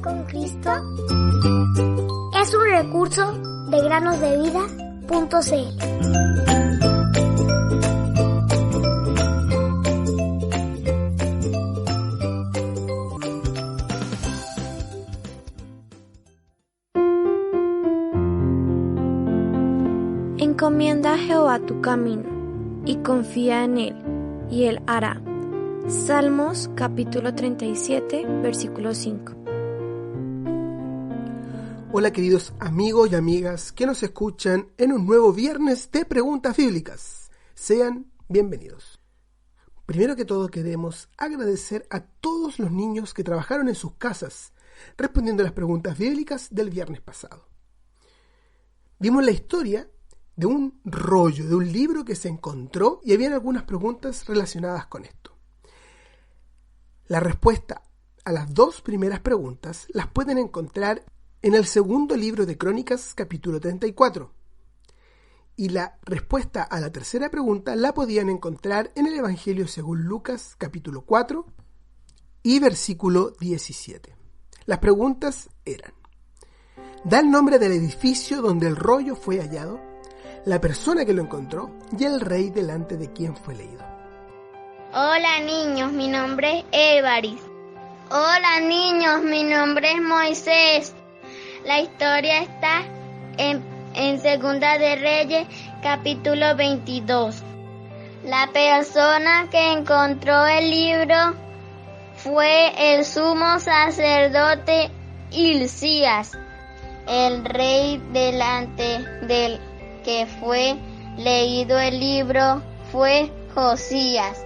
con Cristo es un recurso de granosdevida.cl. Encomienda a Jehová tu camino, y confía en Él, y Él hará. Salmos capítulo 37, versículo 5. Hola queridos amigos y amigas que nos escuchan en un nuevo viernes de Preguntas Bíblicas. Sean bienvenidos. Primero que todo queremos agradecer a todos los niños que trabajaron en sus casas respondiendo a las preguntas bíblicas del viernes pasado. Vimos la historia de un rollo, de un libro que se encontró y habían algunas preguntas relacionadas con esto. La respuesta a las dos primeras preguntas las pueden encontrar en el segundo libro de Crónicas, capítulo 34. Y la respuesta a la tercera pregunta la podían encontrar en el Evangelio según Lucas, capítulo 4 y versículo 17. Las preguntas eran: da el nombre del edificio donde el rollo fue hallado, la persona que lo encontró y el rey delante de quien fue leído. Hola niños, mi nombre es Évaris. Hola niños, mi nombre es Moisés. La historia está en Segunda de Reyes, capítulo 22. La persona que encontró el libro fue el sumo sacerdote Hilcías. El rey delante del que fue leído el libro fue Josías.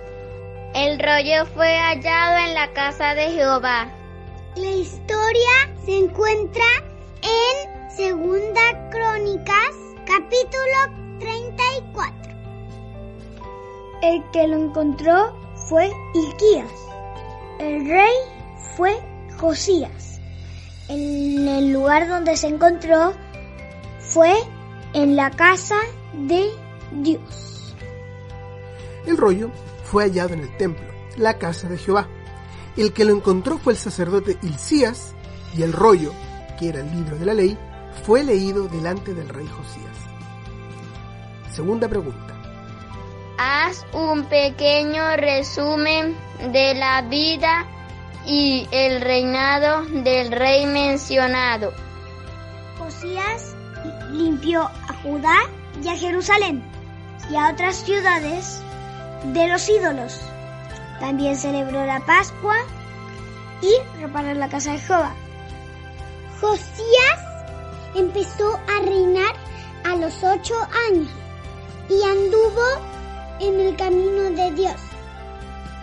El rollo fue hallado en la casa de Jehová. La historia se encuentra en Segunda Crónicas, capítulo 34. El que lo encontró fue Hilcías. El rey fue Josías. En el lugar donde se encontró fue en la casa de Dios. El rollo fue hallado en el templo, la casa de Jehová. El que lo encontró fue el sacerdote Hilcías, y el rollo, que era el libro de la ley, fue leído delante del rey Josías. Segunda pregunta. Haz un pequeño resumen de la vida y el reinado del rey mencionado. Josías limpió a Judá y a Jerusalén y a otras ciudades de los ídolos. También celebró la Pascua y reparó la casa de Jehová. Josías empezó a reinar a los 8 años y anduvo en el camino de Dios.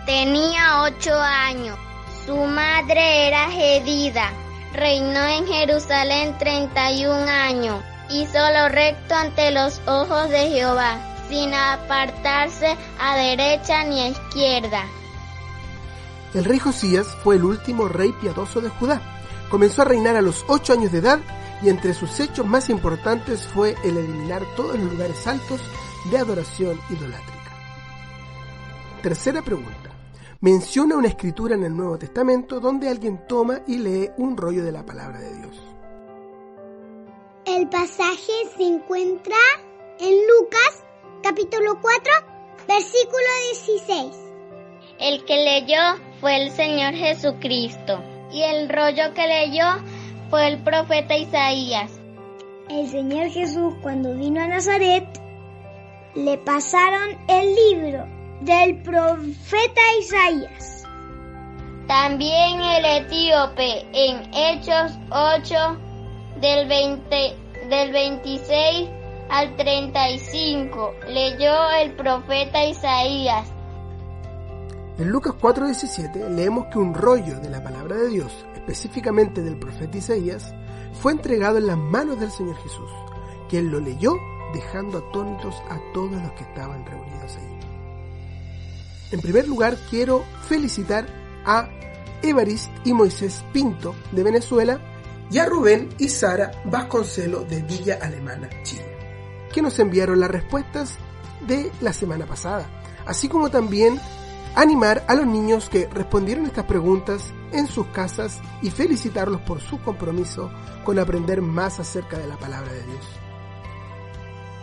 Tenía 8 años. Su madre era Jedida. Reinó en Jerusalén 31 años. Hizo lo recto ante los ojos de Jehová, sin apartarse a derecha ni a izquierda. El rey Josías fue el último rey piadoso de Judá. Comenzó a reinar a los 8 años de edad y entre sus hechos más importantes fue el eliminar todos los lugares altos de adoración idolátrica. Tercera pregunta. Menciona una escritura en el Nuevo Testamento donde alguien toma y lee un rollo de la palabra de Dios. El pasaje se encuentra en Lucas, capítulo 4, versículo 16. El que leyó fue el Señor Jesucristo, y el rollo que leyó fue el profeta Isaías. El Señor Jesús, cuando vino a Nazaret, le pasaron el libro del profeta Isaías. También el etíope en Hechos 8, del 26 al 35, leyó el profeta Isaías. En Lucas 4:17 leemos que un rollo de la palabra de Dios, específicamente del profeta Isaías, fue entregado en las manos del Señor Jesús, quien lo leyó dejando atónitos a todos los que estaban reunidos allí. En primer lugar, quiero felicitar a Évarist y Moisés Pinto de Venezuela y a Rubén y Sara Vasconcelo de Villa Alemana, Chile, que nos enviaron las respuestas de la semana pasada, así como también animar a los niños que respondieron estas preguntas en sus casas y felicitarlos por su compromiso con aprender más acerca de la palabra de Dios.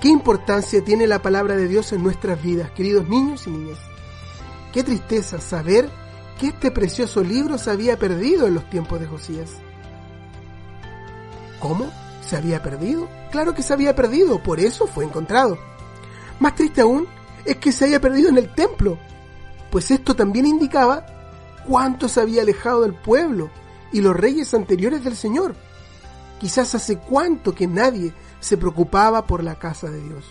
¿Qué importancia tiene la palabra de Dios en nuestras vidas, queridos niños y niñas? Qué tristeza saber que este precioso libro se había perdido en los tiempos de Josías. ¿Cómo? ¿Se había perdido? Claro que se había perdido, por eso fue encontrado. Más triste aún es que se haya perdido en el templo, pues esto también indicaba cuánto se había alejado del pueblo y los reyes anteriores del Señor. Quizás hace cuánto que nadie se preocupaba por la casa de Dios.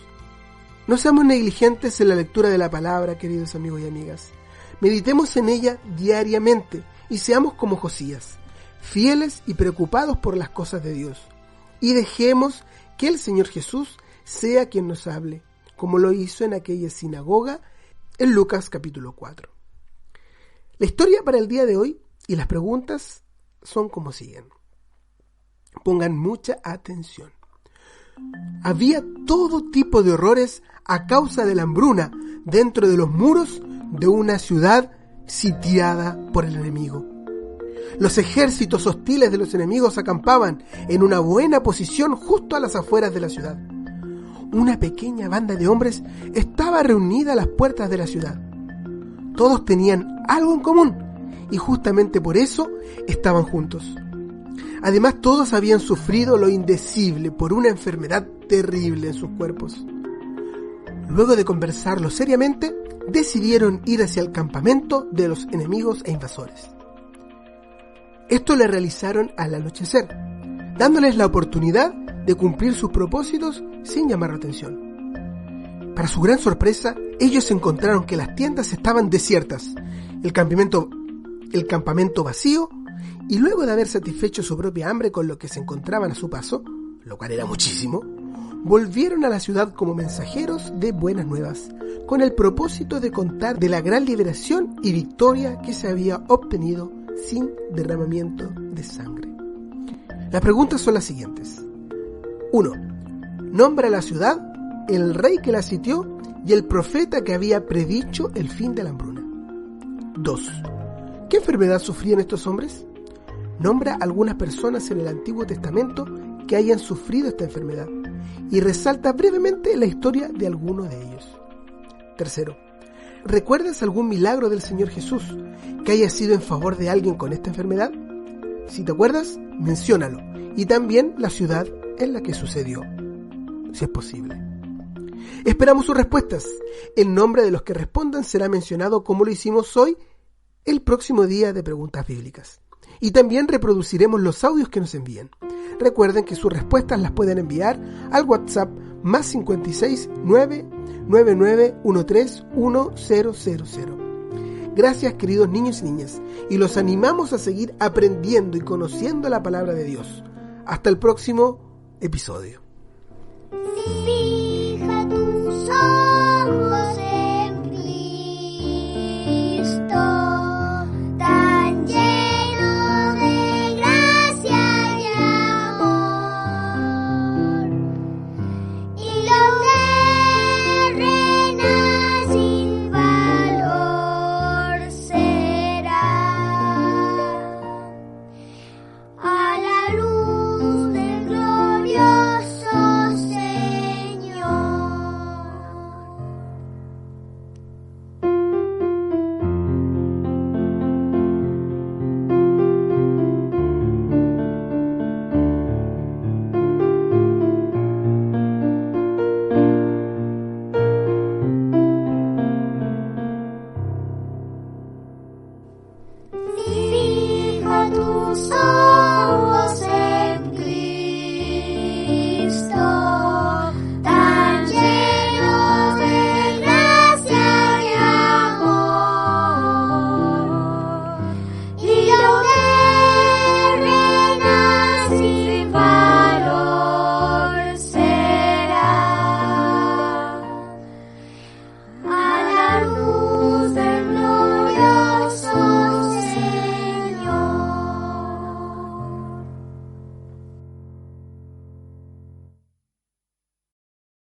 No seamos negligentes en la lectura de la palabra, queridos amigos y amigas. Meditemos en ella diariamente y seamos como Josías, fieles y preocupados por las cosas de Dios. Y dejemos que el Señor Jesús sea quien nos hable, como lo hizo en aquella sinagoga en Lucas capítulo 4. La historia para el día de hoy y las preguntas son como siguen. Pongan mucha atención. Había todo tipo de horrores a causa de la hambruna dentro de los muros de una ciudad sitiada por el enemigo. Los ejércitos hostiles de los enemigos acampaban en una buena posición justo a las afueras de la ciudad. Una pequeña banda de hombres estaba reunida a las puertas de la ciudad. Todos tenían algo en común y justamente por eso estaban juntos. Además, todos habían sufrido lo indecible por una enfermedad terrible en sus cuerpos. Luego de conversarlo seriamente, decidieron ir hacia el campamento de los enemigos e invasores. Esto lo realizaron al anochecer, dándoles la oportunidad de cumplir sus propósitos sin llamar la atención. Para su gran sorpresa, ellos encontraron que las tiendas estaban desiertas, el campamento vacío, y luego de haber satisfecho su propia hambre con lo que se encontraban a su paso, lo cual era muchísimo, volvieron a la ciudad como mensajeros de buenas nuevas, con el propósito de contar de la gran liberación y victoria que se había obtenido sin derramamiento de sangre. Las preguntas son las siguientes. 1. Nombra la ciudad, el rey que la sitió y el profeta que había predicho el fin de la hambruna. 2. ¿Qué enfermedad sufrían estos hombres? Nombra algunas personas en el Antiguo Testamento que hayan sufrido esta enfermedad y resalta brevemente la historia de alguno de ellos. 3. ¿Recuerdas algún milagro del Señor Jesús que haya sido en favor de alguien con esta enfermedad? Si te acuerdas, menciónalo, y también la ciudad en la que sucedió, si es posible. Esperamos sus respuestas. El nombre de los que respondan será mencionado como lo hicimos hoy, el próximo día de preguntas bíblicas. Y también reproduciremos los audios que nos envíen. Recuerden que sus respuestas las pueden enviar al WhatsApp +56 999 13 1000. Gracias, queridos niños y niñas, y los animamos a seguir aprendiendo y conociendo la palabra de Dios. Hasta el próximo episodio. Sí.